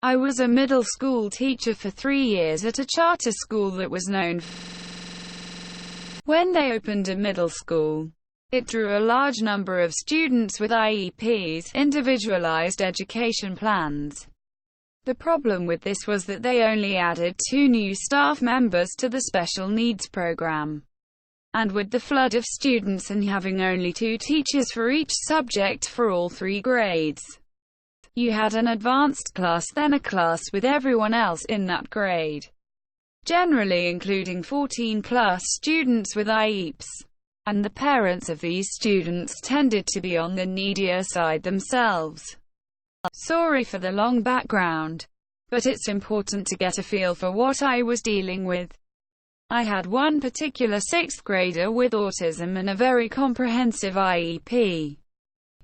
I was a middle school teacher for 3 years at a charter school that was known when they opened a middle school. It drew a large number of students with IEPs, individualized education plans. The problem with this was that they only added 2 new staff members to the special needs program. And with the flood of students and having only 2 teachers for each subject for all 3 grades, you had an advanced class, then a class with everyone else in that grade, generally including 14+ students with IEPs. And the parents of these students tended to be on the needier side themselves. Sorry for the long background, but it's important to get a feel for what I was dealing with. I had one particular 6th grader with autism and a very comprehensive IEP.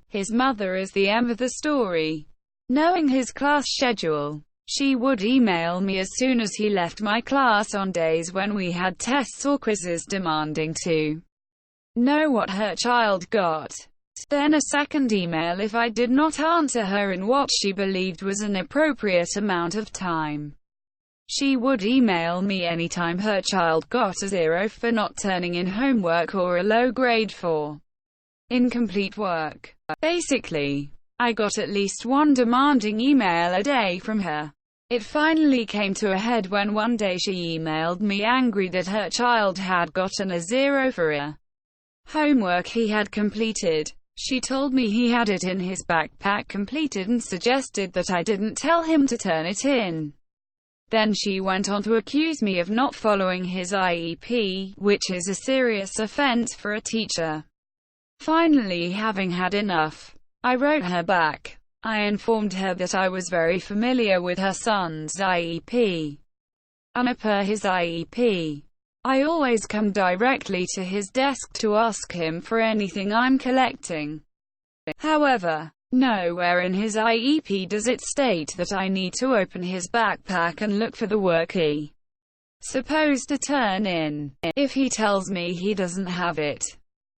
His mother is the end of the story. Knowing his class schedule, she would email me as soon as he left my class on days when we had tests or quizzes, demanding to know what her child got. Then a second email if I did not answer her in what she believed was an appropriate amount of time. She would email me anytime her child got a 0 for not turning in homework or a low grade for incomplete work. Basically, I got at least one demanding email a day from her. It finally came to a head when one day she emailed me angry that her child had gotten a 0 for a homework he had completed. She told me he had it in his backpack completed and suggested that I didn't tell him to turn it in. Then she went on to accuse me of not following his IEP, which is a serious offense for a teacher. Finally, having had enough, I wrote her back. I informed her that I was very familiar with her son's IEP. And per his IEP, I always come directly to his desk to ask him for anything I'm collecting. However, nowhere in his IEP does it state that I need to open his backpack and look for the work he's supposed to turn in. If he tells me he doesn't have it,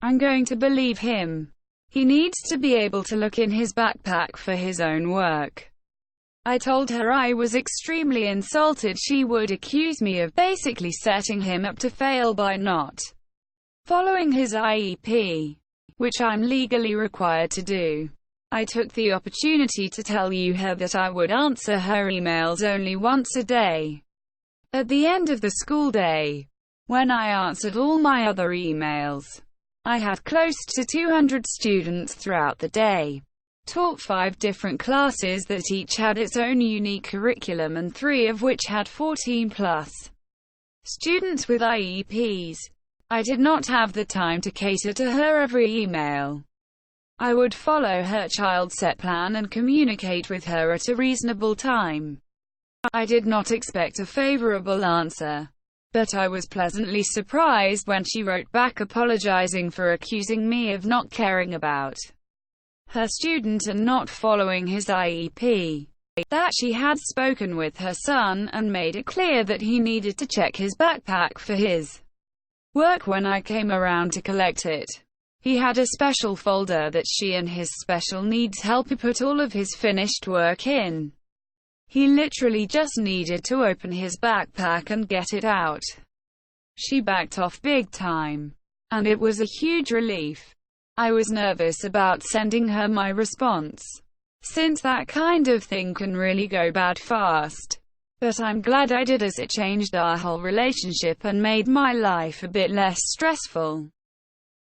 I'm going to believe him. He needs to be able to look in his backpack for his own work. I told her I was extremely insulted she would accuse me of basically setting him up to fail by not following his IEP, which I'm legally required to do. I took the opportunity to tell her that I would answer her emails only once a day. At the end of the school day, when I answered all my other emails, I had close to 200 students throughout the day. Taught 5 different classes that each had its own unique curriculum and 3 of which had 14+ students with IEPs. I did not have the time to cater to her every email. I would follow her child's set plan and communicate with her at a reasonable time. I did not expect a favorable answer, but I was pleasantly surprised when she wrote back apologizing for accusing me of not caring about her student and not following his IEP. That she had spoken with her son and made it clear that he needed to check his backpack for his work when I came around to collect it. He had a special folder that she and his special needs helper put all of his finished work in. He literally just needed to open his backpack and get it out. She backed off big time, and it was a huge relief. I was nervous about sending her my response, since that kind of thing can really go bad fast. But I'm glad I did, as it changed our whole relationship and made my life a bit less stressful.